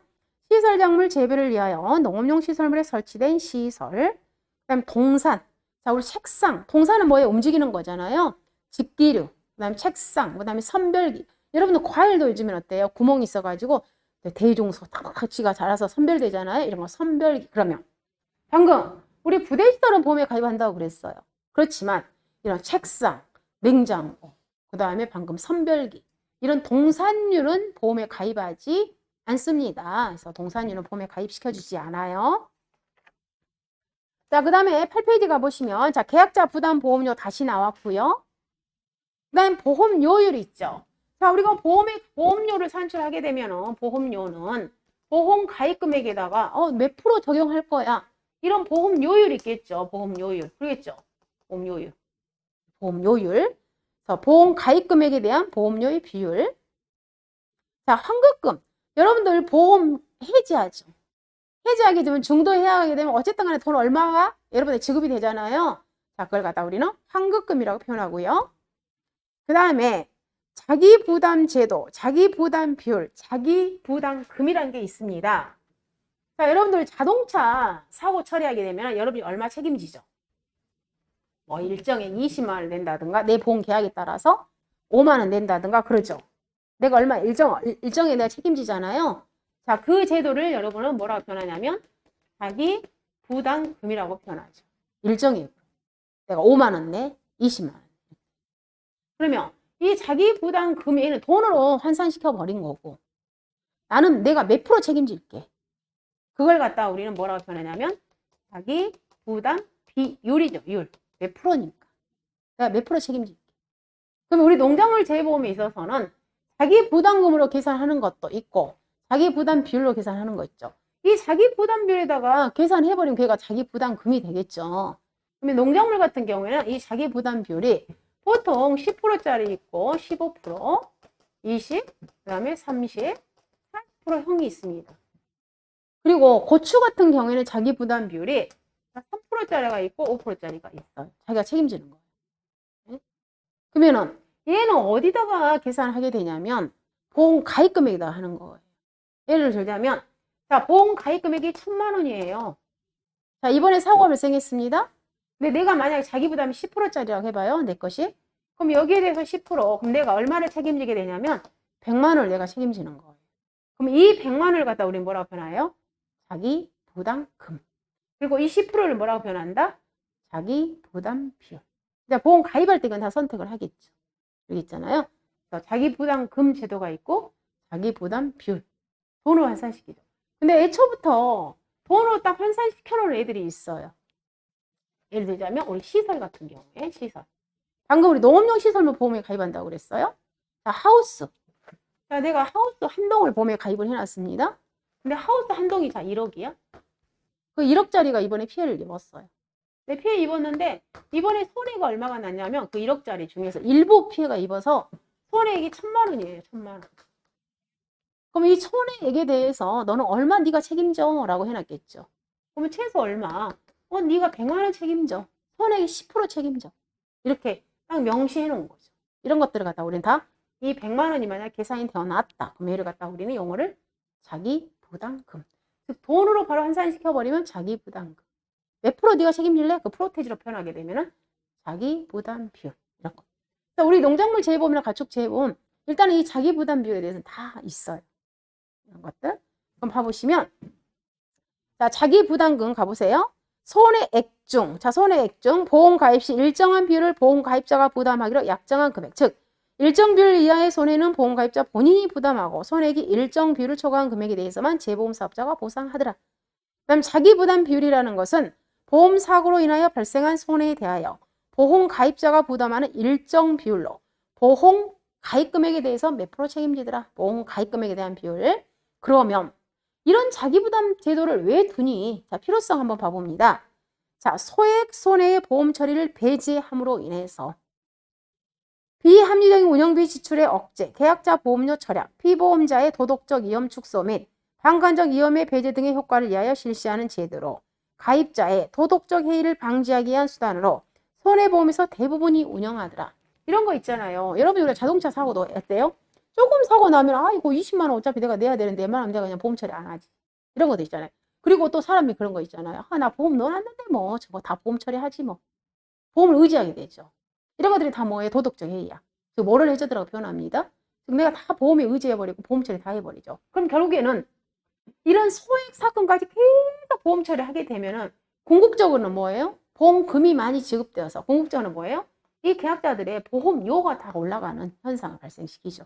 시설 작물 재배를 위하여 농업용 시설물에 설치된 시설. 그다음 동산. 자, 우리 책상. 동산은 뭐예요? 움직이는 거잖아요. 집기류. 그다음 책상. 그다음에 선별기. 여러분들 과일도 요즘엔 어때요? 구멍이 있어가지고 대종소 탁탁지가 자라서 선별되잖아요. 이런 거 선별기. 그러면 방금 우리 부대시설은 보험에 가입한다고 그랬어요. 그렇지만 이런 책상, 냉장고, 그 다음에 방금 선별기 이런 동산류는 보험에 가입하지 않습니다. 그래서 동산류는 보험에 가입시켜주지 않아요. 자, 그 다음에 8페이지 가보시면 자, 계약자 부담 보험료 다시 나왔고요. 그 다음 보험료율이 있죠. 자, 우리가 보험료를 산출하게 되면 보험료는 보험 가입 금액에다가 몇 프로 적용할 거야. 이런 보험료율이 있겠죠. 보험료율. 그러겠죠. 보험료율. 보험료율. 그래서 보험 가입 금액에 대한 보험료의 비율. 자, 환급금. 여러분들 보험 해지하죠. 해지하게 되면 중도해약하게 되면 어쨌든 간에 돈 얼마가 여러분들 지급이 되잖아요. 자, 그걸 갖다 우리는 환급금이라고 표현하고요. 그 다음에 자기부담 제도, 자기부담 비율, 자기부담금이라는 게 있습니다. 자, 여러분들 자동차 사고 처리하게 되면 여러분이 얼마 책임지죠? 뭐 일정에 20만 원 낸다든가 내 보험 계약에 따라서 5만 원 낸다든가 그러죠. 내가 얼마 일정에 내가 책임지잖아요. 자, 그 제도를 여러분은 뭐라고 표현하냐면 자기부담금이라고 표현하죠. 일정액으로. 내가 5만 원 내, 20만 원. 그러면 이 자기부담금에는 돈으로 환산시켜 버린 거고 나는 내가 몇 프로 책임질게. 그걸 갖다 우리는 뭐라고 표현하냐면 자기부담 비율이죠. 율. 몇 프로니까. 내가 몇 프로 책임질게. 그럼 우리 농작물 재보험에 있어서는 자기부담금으로 계산하는 것도 있고 자기부담 비율로 계산하는 거 있죠. 이 자기부담 비율에다가 계산해버리면 걔가 자기부담금이 되겠죠. 그러면 농작물 같은 경우에는 이 자기부담 비율이 보통 10%짜리 있고 15%, 20, 그 다음에 30, 40% 형이 있습니다. 그리고 고추 같은 경우에는 자기부담 비율이 3%짜리가 있고 5%짜리가 있어요. 자기가 책임지는 거예요. 네? 그러면은 얘는 어디다가 계산하게 되냐면 보험 가입 금액에다 하는 거예요. 예를 들자면 자, 보험 가입 금액이 1,000만 원이에요. 자, 이번에 사고가 발생했습니다. 근데 내가 만약에 자기 부담이 10%짜리라고 해봐요. 내 것이. 그럼 여기에 대해서 10%. 그럼 내가 얼마를 책임지게 되냐면 100만 원을 내가 책임지는 거예요. 그럼 이 100만 원을 갖다 우리는 뭐라고 표현해요? 자기 부담금. 그리고 이 10%를 뭐라고 표현한다? 자기 부담 비율. 보험 가입할 때 이건 다 선택을 하겠죠. 여기 있잖아요. 자기 부담금 제도가 있고 자기 부담 비율. 돈으로 환산시키죠. 근데 애초부터 돈으로 딱 환산시켜 놓은 애들이 있어요. 예를 들자면 우리 시설 같은 경우에 시설. 방금 우리 농업용 시설물 보험에 가입한다고 그랬어요. 자, 하우스. 자, 내가 하우스 한 동을 보험에 가입을 해놨습니다. 근데 하우스 한 동이 자 1억이야. 그 1억짜리가 이번에 피해를 입었어요. 네, 피해 입었는데 이번에 손해가 얼마가 났냐면 그 1억짜리 중에서 일부 피해가 입어서 손해액이 1,000만 원이에요. 1,000만 원. 그럼 이 손해액에 대해서 너는 얼마 네가 책임져? 라고 해놨겠죠. 그러면 최소 얼마? 네가 100만 원 책임져. 손해액 10% 책임져. 이렇게 딱 명시해 놓은 거죠. 이런 것들을 갖다 우리는 다 이 100만 원이 만약 계산이 되어 놨다. 그럼 얘를 갖다 우리는 용어를 자기 부담금. 즉 돈으로 바로 환산시켜 버리면 자기 부담금. 몇 프로 네가 책임질래? 그 프로테지로 표현하게 되면은 자기 부담 비율. 이런 거. 우리 농작물 재보험이나 가축 재보험 일단은 이 자기 부담 비율에 대해서는 다 있어요. 이런 것들. 그럼 봐보시면 자, 자기 부담금 가보세요. 손해액 중, 자, 손해액 중 보험 가입 시 일정한 비율을 보험 가입자가 부담하기로 약정한 금액, 즉 일정 비율 이하의 손해는 보험 가입자 본인이 부담하고 손해액이 일정 비율을 초과한 금액에 대해서만 재보험 사업자가 보상하더라. 그다음 자기 부담 비율이라는 것은 보험 사고로 인하여 발생한 손해에 대하여 보험 가입자가 부담하는 일정 비율로 보험 가입 금액에 대해서 몇 프로 책임지더라. 보험 가입 금액에 대한 비율. 그러면 이런 자기부담 제도를 왜 두니? 자, 필요성 한번 봐봅니다. 자, 소액 손해의 보험 처리를 배제함으로 인해서 비합리적인 운영비 지출의 억제, 계약자 보험료 절약, 피보험자의 도덕적 위험 축소 및 방관적 위험의 배제 등의 효과를 위하여 실시하는 제도로 가입자의 도덕적 해이를 방지하기 위한 수단으로 손해보험에서 대부분이 운영하더라. 이런 거 있잖아요. 여러분이 우리가 자동차 사고도 어때요? 조금 사고 나면 이거 20만 원 어차피 내가 내야 되는데 웬만하면 내가 그냥 보험 처리 안 하지. 이런 것도 있잖아요. 그리고 또 사람이 그런 거 있잖아요. 나 보험 넣어놨는데 뭐 저거 다 보험 처리하지 뭐. 보험을 의지하게 되죠. 이런 것들이 다 뭐예요? 도덕적 해이야. 즉 모럴 해저드라고 표현합니다. 즉 내가 다 보험에 의지해버리고 보험 처리 다 해버리죠. 그럼 결국에는 이런 소액 사건까지 계속 보험 처리하게 되면은 궁극적으로는 뭐예요? 보험금이 많이 지급되어서 궁극적으로는 뭐예요? 이 계약자들의 보험료가 다 올라가는 현상을 발생시키죠.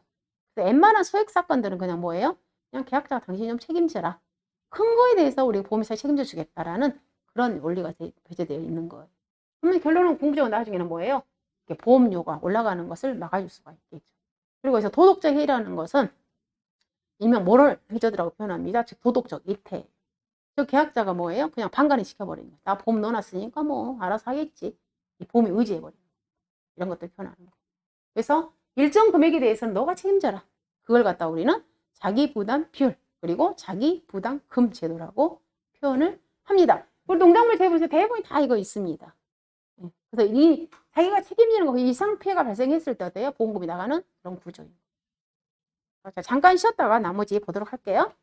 그래서 웬만한 소액 사건들은 그냥 뭐예요? 그냥 계약자가 당신이 좀 책임져라. 큰 거에 대해서 우리 보험회사가 책임져 주겠다라는 그런 원리가 배제되어 있는 거예요. 그러면 결론은 궁극적으로 나중에는 뭐예요? 보험료가 올라가는 것을 막아줄 수가 있겠죠. 그리고 그래서 도덕적 해이라는 것은 일명 모럴 해저드라고 표현합니다. 즉 도덕적 이태. 저 계약자가 뭐예요? 그냥 반간에 시켜버리는 거예요. 나 보험 넣어놨으니까 뭐 알아서 하겠지. 이 보험에 의지해버리는 거예요. 이런 것들 표현하는 거예요. 그래서 일정 금액에 대해서는 너가 책임져라. 그걸 갖다 우리는 자기 부담 비율 그리고 자기 부담금 제도라고 표현을 합니다. 그리고 농작물 재보에서 대부분이 다 이거 있습니다. 그래서 이 자기가 책임지는 거 이상 피해가 발생했을 때 어때요? 보험금이 나가는 그런 구조예요. 자, 잠깐 쉬었다가 나머지 보도록 할게요.